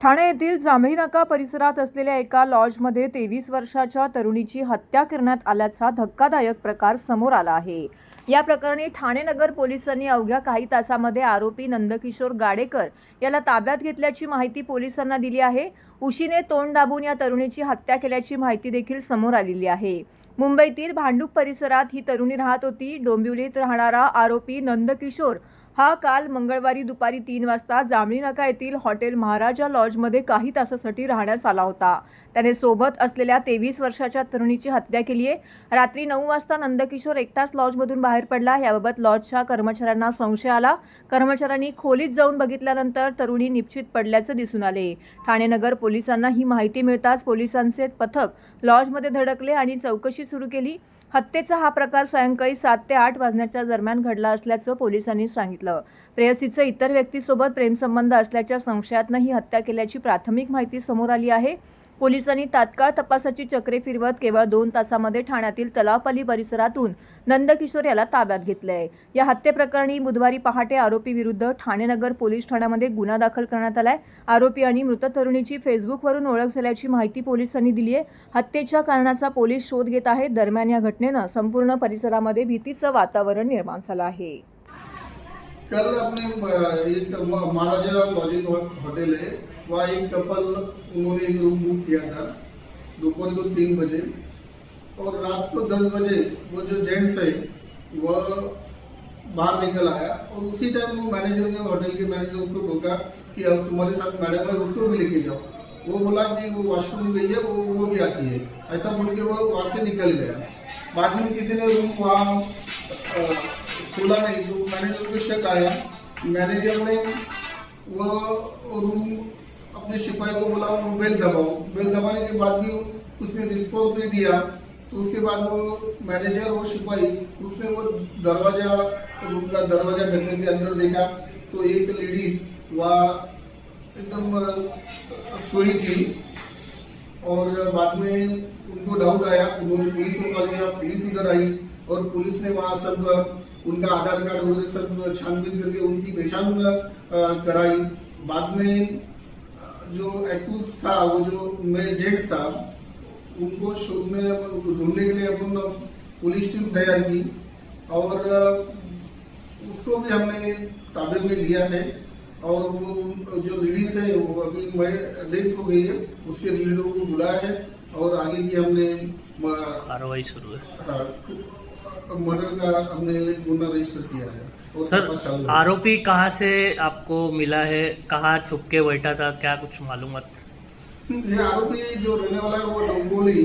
ठाणे येथील जांभळी नाका परिसरात असलेल्या एका लॉजमध्ये 23 वर्षाच्या तरुणीची हत्या करण्यात आल्याचा धक्कादायक प्रकार समोर आला आहे। या प्रकरणी ठाणे नगर पोलिसांनी अवघ्या काही तासांमध्ये आरोपी नंदकिशोर गाडेकर याला ताब्यात घेतल्याची माहिती पोलिसांना दिली आहे। उशीने तोंड दाबून या तरुणीची हत्या केल्याची माहिती देखील समोर आलेली आहे। मुंबईतील भांडूप परिसरात ही तरुणी राहत होती। डोंबिवलीत राहणारा आरोपी नंदकिशोर हा काल मंगळवारी दुपारी 3 वाजता जांभळी नाका येथील हॉटेल महाराजा लॉजमध्ये काही तासासाठी राहण्यास आला होता। त्याने सोबत असलेल्या 23 वर्षाच्या तरुणीची हत्या केली आहे। रात्री 9 वाजता नंदकिशोर एकटाच लॉजमधून बाहेर पडला। याबाबत लॉजच्या कर्मचाऱ्यांना संशय आला। कर्मचाऱ्यांनी खोलीत जाऊन बघितल्यानंतर तरुणी निश्चित पडल्याचे दिसून आले। ठाणे नगर पोलिसांना ही माहिती मिळताच पोलिसांचे पथक लॉजमध्ये धडकले आणि चौकशी सुरू केली। हत्येचा हा प्रकार सायंकाळी 7 ते 8 वाजण्याच्या दरम्यान घडला असल्याचं पोलिसांनी सांगितलं। प्रेयसीचे इतर व्यक्तीसोबत प्रेमसंबंध असल्याच्या संशयातून ही हत्या केल्याची प्राथमिक माहिती समोर आली आहे। पोलिसांनी तात्काळ तपासाची चक्रे फिरवत केवळ 2 तासांमध्ये ठाण्यातील तलावपाली परिसरातून नंदकिशोर याला ताब्यात घेतलंय। या हत्येप्रकरणी बुधवारी पहाटे आरोपी विरुद्ध ठाणे नगर पोलीस ठाण्यामध्ये गुन्हा दाखल करण्यात आलाय। आरोपी आणि मृत तरुणीची फेसबुकवरून ओळख झाल्याची माहिती पोलिसांनी दिली आहे। हत्येच्या कारणाचा पोलीस शोध घेत आहेत। दरम्यान या घटनेनं संपूर्ण परिसरामध्ये भीतीचं वातावरण निर्माण झालं आहे। कल अपने एक महाराजा लॉजिंग होटल है, वहाँ एक कपल उन्होंने एक रूम बुक किया था दोपहर को 3 बजे और रात को 10 बजे वो जो जेंट्स है वह बाहर निकल आया और उसी टाइम वो मैनेजर ने होटल के मैनेजर उसको रोका कि अब तुम्हारे साथ मैडम है उसको भी लेके जाओ। वो बोला कि वो वॉशरूम गई है, वो भी आती है, ऐसा बोल के वो वहाँ से निकल गया। बाद में किसी ने रूम वहाँ खोला नहीं, तो मैनेजर को शक आया। मैनेजर ने वो रूम अपने सिपाही को बोला वो बेल दबाओ। बेल दबाने के बाद भी उसने रिस्पॉन्स नहीं दिया, तो उसके बाद वो मैनेजर और सिपाही उसने वो दरवाजा रूम का दरवाजा ढक्कन के अंदर देखा तो एक लेडीज वहाँ एकदम सोई थी। और बाद में उनको डाउट आया, उन्होंने पुलिस को कॉल किया, पुलिस उधर आई और पुलिस ने वहाँ सब उनका आधार कार्ड वगैरह सब छानबीन करके उनकी पहचान कराई। बाद में जो एक्यूज था वो जो मेल जेंट्स था उनको ढूंढने के लिए अपन पुलिस टीम तैयार की और उसको भी हमने ताबे में लिया है। और वो जो लेडीज है वो अभी डेथ हो गई है, उसके रिलेटिव को बुलाया है और आगे की हमने कार्रवाई शुरू है। हाँ, मर्डर का हमने गुना रजिस्टर किया है। और सर, आरोपी कहाँ से आपको मिला है, कहाँ छुप के बैठा था, क्या कुछ मालूमात? ये आरोपी जो रहने वाला है वो डोंबिवली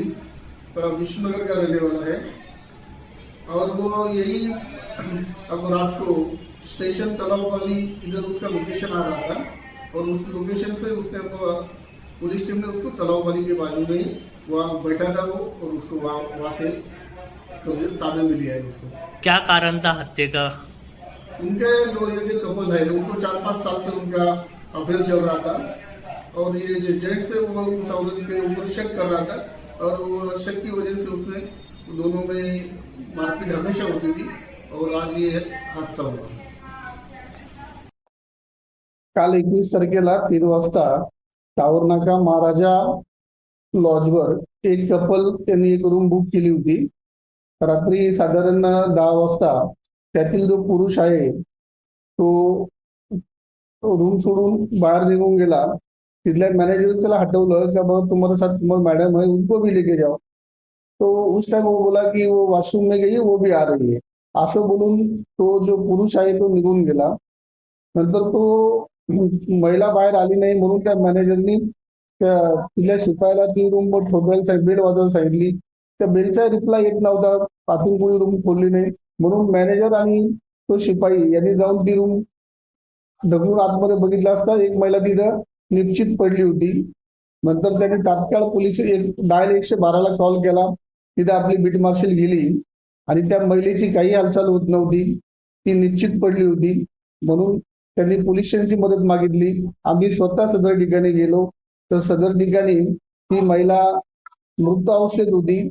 विष्णुनगर का रहने वाला है और वो यही अब रात को स्टेशन तलावपाली इधर उसका लोकेशन आ रहा था और उस लोकेशन से उसने पुलिस टीम ने उसको तलावपाली के बाजू में ही वहाँ बैठा था वो और उसको वहाँ से ताबे में लिया है उसको। क्या कारण था हत्या का? उनके ये जो कपल है उनको 4-5 साल से उनका अफेयर चल रहा था और ये जो जेंट्स है वो उस औरत के ऊपर शक कर रहा था और वो शक की वजह से उसने दोनों में मारपीट हमेशा होती थी और आज ये हादसा हुआ। काल 21 तारखेला 3 वाजता टावर नाका महाराजा लॉजवर एक कपल त्यांनी एक रूम बुक केली होती। रात्री साधारण 10 वाजता त्यातील जो पुरुष आहे तो रूम सोडून बाहर निघून गेला। तिथल्या मॅनेजर त्याला हटवलं कि बाबा तुम्हारे साथ तुम्हारी मैडम है उनको भी लेके जाओ। तो उस टाइम वो बोला कि वो वॉशरूम में गई है, वो भी आ रही है, असं बोलून तो जो पुरुष आहे तो निघून गेला। नंतर तो महिला बाहेर आली नाही म्हणून त्या मॅनेजरनी तिथल्या शिपायाला ती रूम ठोकायला बेल वाजवायला सांगितली। त्या बेलचा रिप्लाय येत नव्हता, आतून कोणी रूम खोलली नाही म्हणून मॅनेजर आणि तो शिपाई यांनी जाऊन ती रूम ढकलून आतमध्ये बघितलं असता एक महिला तिथं निश्चित पडली होती। नंतर त्यांनी तात्काळ पोलीस डायल 112ला कॉल केला। तिथे आपली बीट मार्शल गेली आणि त्या महिलेची काही हालचाल होत नव्हती, ती निश्चित पडली होती म्हणून त्यांनी पोलिसांची मदत मागितली। आम्ही स्वतः सदर ठिकाणी गेलो तर सदर ठिकाणी ती महिला मृत अवस्थेत होती।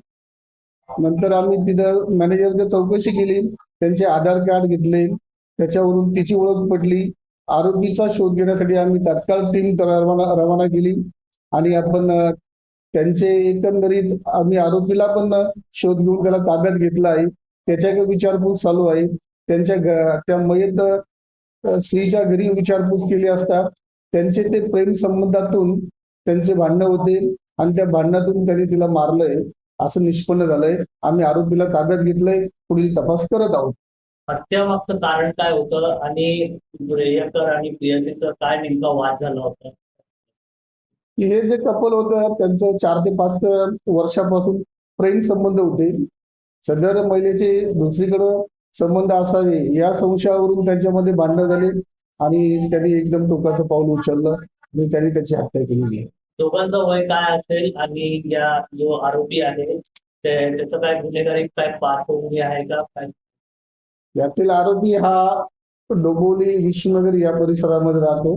नंतर आम्ही तिथं मॅनेजरची चौकशी केली, त्यांचे आधार कार्ड घेतले, त्याच्यावरून तिची ओळख पटली आरोपीचा शोध घेण्यासाठी आम्ही तात्काळ टीम रवाना केली आणि आपण त्यांचे एकंदरीत आम्ही आरोपीला पण शोध घेऊन त्याला ताब्यात घेतला आहे. त्याच्याकडे विचारपूस चालू आहे. त्या मयत स्त्रीच्या घरी विचारपूस केली असता त्यांचे ते प्रेम संबंधातून त्यांचे भांडणं होते आणि त्या भांडणातून त्यांनी तिला मारलंय असं निष्पन्न झालंय. आम्ही आरोपीला ताब्यात घेतलंय, पुढील तपास करत आहोत. हत्यामागचं कारण काय होतं आणि प्रियकर आणि प्रियसीचा काय नेमका वाद झाला होता? हे जे कपल होतं त्यांचं 4 ते 5 वर्षापासून प्रेम संबंध होते. सदर महिलेचे दुसरीकडे संबंध असावे या संशयावरून त्यांच्यामध्ये भांडणं झाले आणि त्यांनी एकदम टोकाचं पाऊल उचललं आणि त्यांनी त्याची हत्या केलेली आहे. दोघांचं वय काय असेल आणि या जो आरोपी आहे त्याचं काय गुन्हेगारी काय पार्श्वभूमी आहे का काय? यातील आरोपी हा डोंबिवली विष्णुनगर या परिसरामध्ये राहतो.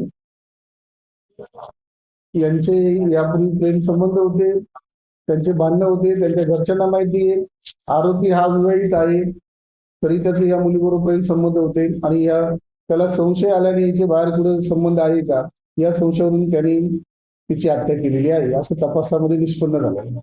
यांचे यापूर्वी प्रेम संबंध होते, त्यांचे भांडणं होते, त्यांच्या घरच्यांना माहिती आहे. आरोपी हा विवाहित आहे, तरी त्याचे या मुलीबरोबर प्रेम संबंध होते आणि त्याला संशय आल्याने याचे बाहेर कुठे संबंध आहे का या संशयावरून त्यांनी तिची हत्या केलेली आहे असं तपासामध्ये निष्पन्न झालं.